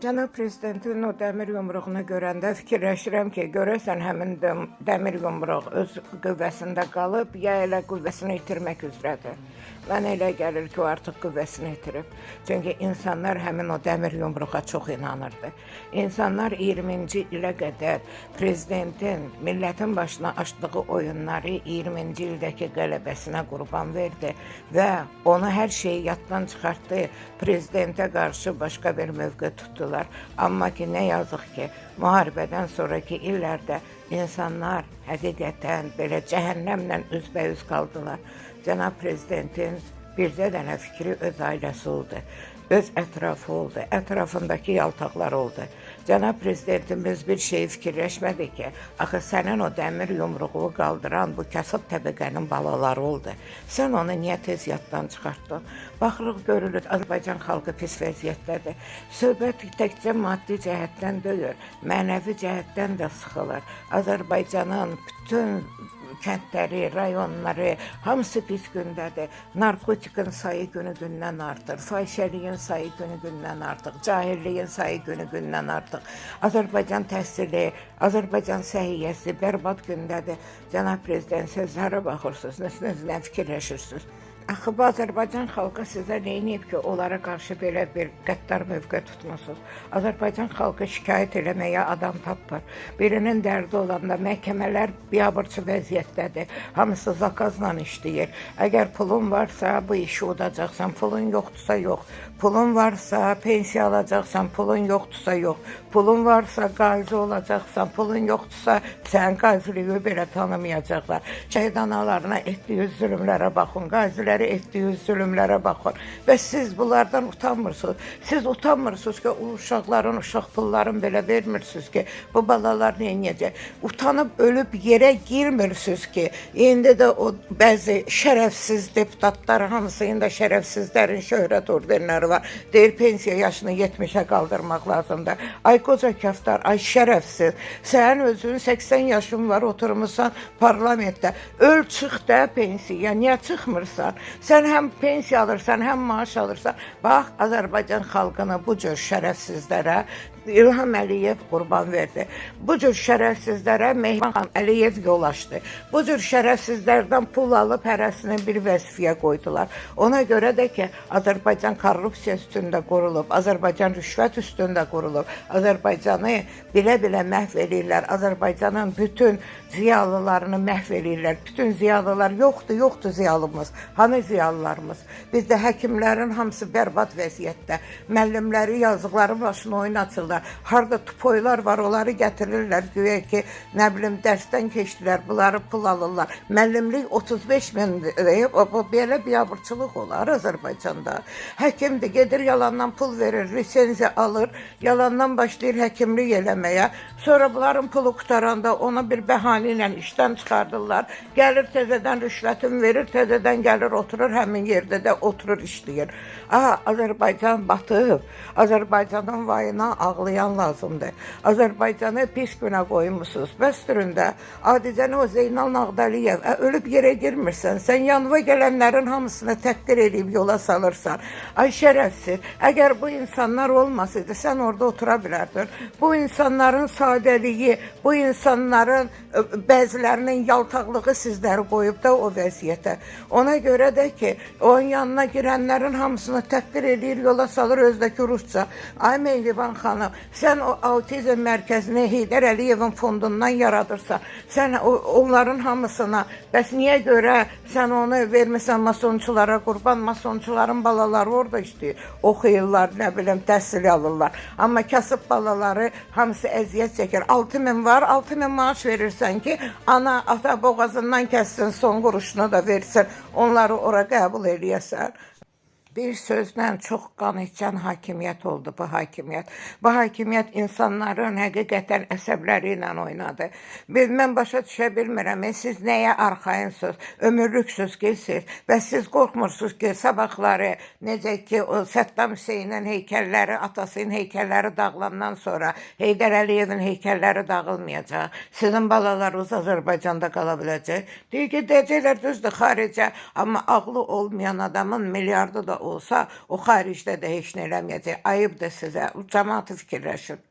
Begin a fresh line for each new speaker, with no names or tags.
Cənab Prezidentin o dəmir yumruğunu görəndə fikirləşirəm ki, görəsən həmin dəmir yumruq öz qüvvəsində qalıb, ya elə qüvvəsini itirmək üzrədir. Mənə elə gəlir ki, o artıq qüvvəsini itirib. Çünki insanlar həmin o dəmir yumruğa çox inanırdı. İnsanlar 20-ci ilə qədər prezidentin millətin başına açdığı oyunları 20-ci ildəki qələbəsinə qurban verdi və onu hər şeyi yaddan çıxartdı. Prezidentə qarşı başqa bir mövqe tutdular. Amma ki, nə yazıq ki, müharibədən sonraki illərdə insanlar həqiqətən belə cəhənnəmlə üzbəüz qaldılar. Cənab Prezidentin bircə dənə fikri öz ailəsi oldu, öz ətrafı oldu, ətrafındakı yaltaqlar oldu. Cənab Prezidentimiz bir şeyi fikirləşmədi ki, axı sənin o dəmir yumruğu qaldıran bu kasıb təbəqənin balaları oldu. Sən onu niyə tez yaddan çıxartdın? Baxırıq, görülür, Azərbaycan xalqı pis vəziyyətdədir. Söhbət təkcə maddi cəhətdən deyil, mənəvi cəhətdən də sıxılır. Azərbaycanın bütün kəndləri, rayonları, hamısı pis gündədir. Narkotikin sayı günü-gündən artır, fahişəliyin sayı günü-gündən artır, cahilliyin sayı günü-gündən artır. Azərbaycan təhsili, Azərbaycan səhiyyəsi bərbad gündədir. Cənab Prezident, sözlərə baxırsınız, nə fikirləşirsiniz? Axı, bu Azərbaycan xalqı sizə neyniyib ki, onlara qarşı belə bir qəddar mövqe tutmusunuz? Azərbaycan xalqı şikayət eləməyə adam tapmır. Birinin dərdi olanda məhkəmələr biabırçı vəziyyətdədir. Hamısı zakazla işləyir. Əgər pulun varsa, bu işi udacaqsan, pulun yoxdursa yox. Pulun varsa, pensiya alacaqsan, pulun yoxdursa yox. Pulun varsa, qazi olacaqsan, pulun yoxdursa, sən qaziliyi belə tanımayacaqlar. Şəhid analarına etdiyi zülümlərə baxın, qaziləri etdiyi zülümlərə baxın. Və siz bunlardan utanmırsınız. Siz utanmırsınız ki, uşaqların, uşaq pulların belə vermirsiniz ki, bu balalar neynəyəcək? Utanıb ölüb yerə girmirsiniz ki, indi də o bəzi şərəfsiz deputatlar, hamısı indi şərəfsizlərin şöhrət ordenləri var. Deyir, pensiya yaşını 70'ə qaldırmaq lazımdır. Ay qoca kəftar, ay şərəfsiz. Sən özün 80 yaşın var, oturmuşsan parlamentdə. Öl çıx da pensiya, niyə çıxmırsan? Sən həm pensiya alırsan, həm maaş alırsan. Bax, Azərbaycan xalqını bu cür şərəfsizlərə İlham Əliyev qurban verdi. Bu cür şərəfsizlərə Mehman Əliyev yol açdı. Bu cür şərəfsizlərdən pul alıb hərəsini bir vəzifəyə qoydular. Ona görə də ki, Azərbaycan korrupsiya üstündə qurulub, Azərbaycan rüşvət üstündə qurulub, Azərbaycanı bilə-bilə məhv edirlər, Azərbaycanın bütün ziyalılarını məhv edirlər. Bütün ziyalılar yoxdur ziyalımız. Hanı ziyalılarımız? Bizdə həkimlərin hamısı bərbad vəziyyətdə. Müəllimləri yazıqların başına oynatırlar. Harda tupoylar var, onları gətirirlər. Güya ki, nə bilim, dərsdən keçdilər, bunları pul alırlar. Müəllimlik 35 min deyib, belə biabırçılıq olar Azərbaycanda. Həkimdir, gedir yalandan pul verir, lisenziya alır, yalandan başlayır həkimlik eləməyə. Sonra bunların pulu qutaranda ona bir bəhanə ilə işdən çıxardırlar. Gəlir təzədən rüşvətini verir, təzədən gəlir oturur, həmin yerdə də oturur işləyir. Azərbaycan batıb, Azərbaycanın vayına ağlayan lazımdır. Azərbaycanı pis günə qoymuşsunuz. Bəstirində, adicəni o Zeynal Nağdaliyev, ölüb yerə girmirsən, sən yanıva gələnlərin hamısını təhqir edib yola salırsan. Ay şərəfsiz, əgər bu insanlar olmasaydı, sən orada otura bilərdin. Bu insanların sadəliyi, bu insanların bəzilərinin yaltaqlığı sizləri qoyub da o vəziyyətə. Ona görə də ki, onun yanına girənlərin hamısını təhqir edir, yola salır özdəki rusca. Ay Mehriban xanım, sən o autizm mərkəzini Heydər Əliyevin fondundan yaradırsan, sən onların hamısına, bəs niyə görə sən onu vermirsən masonçulara qurban, masonçuların balaları orada işləyir, oxuyurlar, nə bilim, təhsil alırlar. Amma kasıb balaları hamısı əziyyət çəkir. 6.000 var, 6.000 maaş verirsən ki, ana ata boğazından kəssin, son quruşunu da versin, onları ora qəbul eləyəsən. Bir sözlə çox qan içən hakimiyyət oldu bu hakimiyyət. Bu hakimiyyət insanların həqiqətən əsəbləri ilə oynadı. Mən başa düşə bilmirəm, siz nəyə arxayınsınız, ömürlüksünüz ki siz və siz qorxmursunuz ki, sabahları necə ki o Səddam Hüseynin heykəlləri, atasının heykəlləri dağılandan sonra Heydər Əliyevin heykəlləri dağılmayacaq. Sizin balalarınız Azərbaycanda qala biləcək. Deyir ki, deyəcəklər düzdür xaricə, amma ağlı olmayan adamın milyardı da olsa, o xaricdə də heç nə eləməyəcək. Ayıbdır sizə. Cəmaət fikirləşir.